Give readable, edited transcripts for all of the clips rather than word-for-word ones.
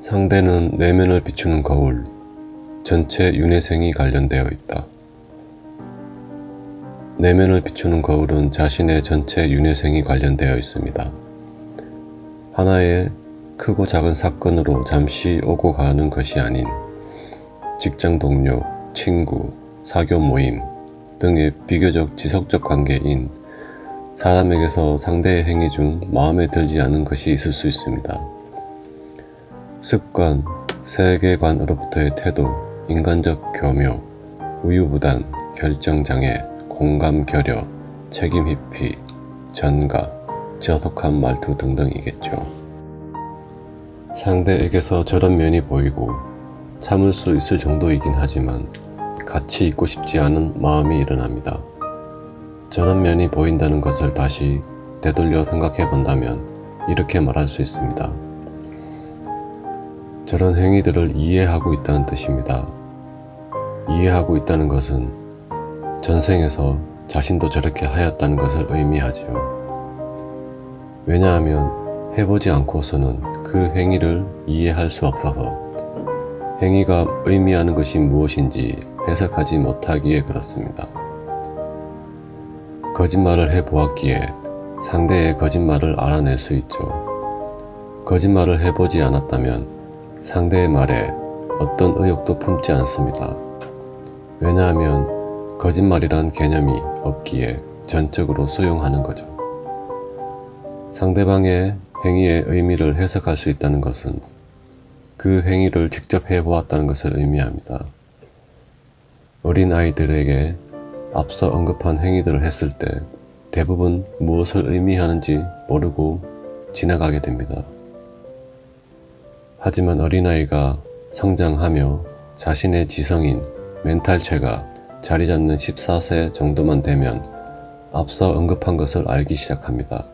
상대는 내면을 비추는 거울, 전체 윤회생이 관련되어 있다. 내면을 비추는 거울은 자신의 전체 윤회생이 관련되어 있습니다. 하나의 크고 작은 사건으로 잠시 오고 가는 것이 아닌 직장 동료, 친구, 사교 모임 등의 비교적 지속적 관계인 사람에게서 상대의 행위 중 마음에 들지 않은 것이 있을 수 있습니다. 습관, 세계관으로부터의 태도, 인간적 교묘, 우유부단, 결정장애, 공감결여, 책임회피, 전가, 저속한 말투 등등이겠죠. 상대에게서 저런 면이 보이고 참을 수 있을 정도이긴 하지만 같이 있고 싶지 않은 마음이 일어납니다. 저런 면이 보인다는 것을 다시 되돌려 생각해 본다면 이렇게 말할 수 있습니다. 저런 행위들을 이해하고 있다는 뜻입니다. 이해하고 있다는 것은 전생에서 자신도 저렇게 하였다는 것을 의미하지요. 왜냐하면 해보지 않고서는 그 행위를 이해할 수 없어서 행위가 의미하는 것이 무엇인지 해석하지 못하기에 그렇습니다. 거짓말을 해보았기에 상대의 거짓말을 알아낼 수 있죠. 거짓말을 해보지 않았다면 상대의 말에 어떤 의욕도 품지 않습니다. 왜냐하면 거짓말이란 개념이 없기에 전적으로 수용하는 거죠. 상대방의 행위의 의미를 해석할 수 있다는 것은 그 행위를 직접 해보았다는 것을 의미합니다. 어린 아이들에게 앞서 언급한 행위들을 했을 때 대부분 무엇을 의미하는지 모르고 지나가게 됩니다. 하지만 어린아이가 성장하며 자신의 지성인 멘탈체가 자리 잡는 14세 정도만 되면 앞서 언급한 것을 알기 시작합니다.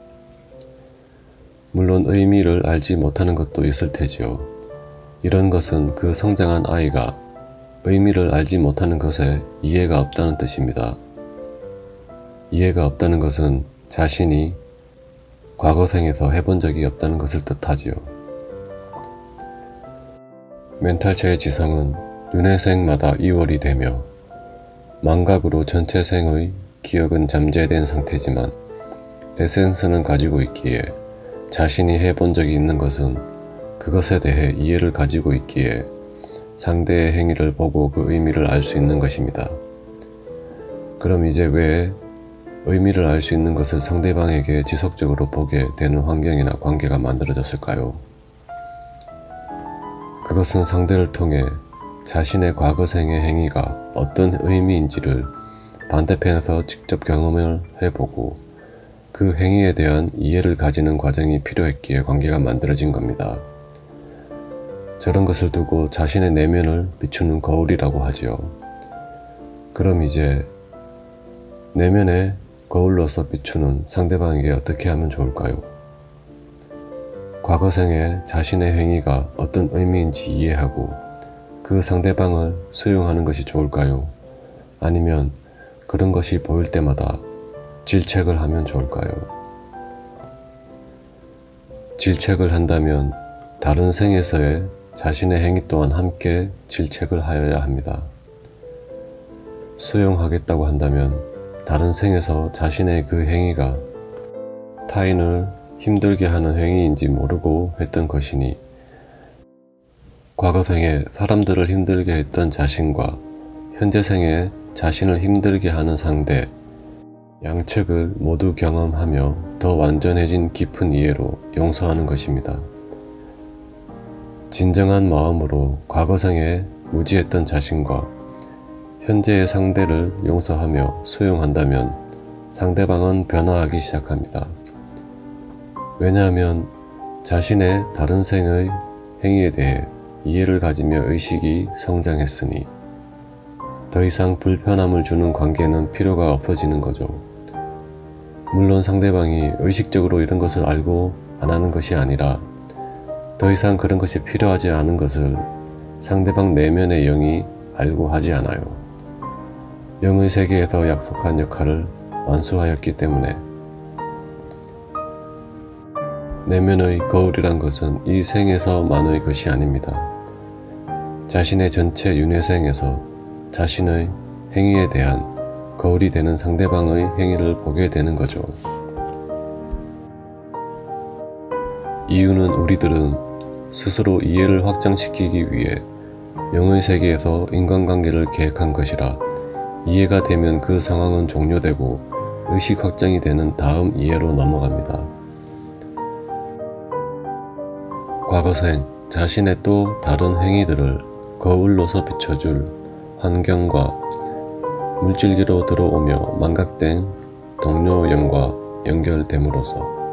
물론 의미를 알지 못하는 것도 있을 테지요. 이런 것은 그 성장한 아이가 의미를 알지 못하는 것에 이해가 없다는 뜻입니다. 이해가 없다는 것은 자신이 과거생에서 해본 적이 없다는 것을 뜻하지요. 멘탈체의 지성은 윤회생마다 이월이 되며 망각으로 전체 생의 기억은 잠재된 상태지만 에센스는 가지고 있기에 자신이 해본 적이 있는 것은 그것에 대해 이해를 가지고 있기에 상대의 행위를 보고 그 의미를 알 수 있는 것입니다. 그럼 이제 왜 의미를 알 수 있는 것을 상대방에게 지속적으로 보게 되는 환경이나 관계가 만들어졌을까요? 그것은 상대를 통해 자신의 과거생의 행위가 어떤 의미인지를 반대편에서 직접 경험을 해보고 그 행위에 대한 이해를 가지는 과정이 필요했기에 관계가 만들어진 겁니다. 저런 것을 두고 자신의 내면을 비추는 거울이라고 하지요. 그럼 이제 내면의 거울로서 비추는 상대방에게 어떻게 하면 좋을까요? 과거생의 자신의 행위가 어떤 의미인지 이해하고 그 상대방을 수용하는 것이 좋을까요? 아니면 그런 것이 보일 때마다 질책을 하면 좋을까요? 질책을 한다면 다른 생에서의 자신의 행위 또한 함께 질책을 하여야 합니다. 수용하겠다고 한다면 다른 생에서 자신의 그 행위가 타인을 힘들게 하는 행위인지 모르고 했던 것이니 과거생에 사람들을 힘들게 했던 자신과 현재생에 자신을 힘들게 하는 상대 양측을 모두 경험하며 더 완전해진 깊은 이해로 용서하는 것입니다. 진정한 마음으로 과거생에 무지했던 자신과 현재의 상대를 용서하며 수용한다면 상대방은 변화하기 시작합니다. 왜냐하면 자신의 다른 생의 행위에 대해 이해를 가지며 의식이 성장했으니 더 이상 불편함을 주는 관계는 필요가 없어지는 거죠. 물론 상대방이 의식적으로 이런 것을 알고 안 하는 것이 아니라 더 이상 그런 것이 필요하지 않은 것을 상대방 내면의 영이 알고 하지 않아요. 영의 세계에서 약속한 역할을 완수하였기 때문에 내면의 거울이란 것은 이 생에서만의 것이 아닙니다. 자신의 전체 윤회생에서 자신의 행위에 대한 거울이 되는 상대방의 행위를 보게 되는 거죠. 이유는 우리들은 스스로 이해를 확장시키기 위해 영의 세계에서 인간관계를 계획한 것이라 이해가 되면 그 상황은 종료되고 의식 확장이 되는 다음 이해로 넘어갑니다. 과거생, 자신의 또 다른 행위들을 거울로서 비춰줄 환경과 물질계로 들어오며 망각된 동료영과 연결됨으로써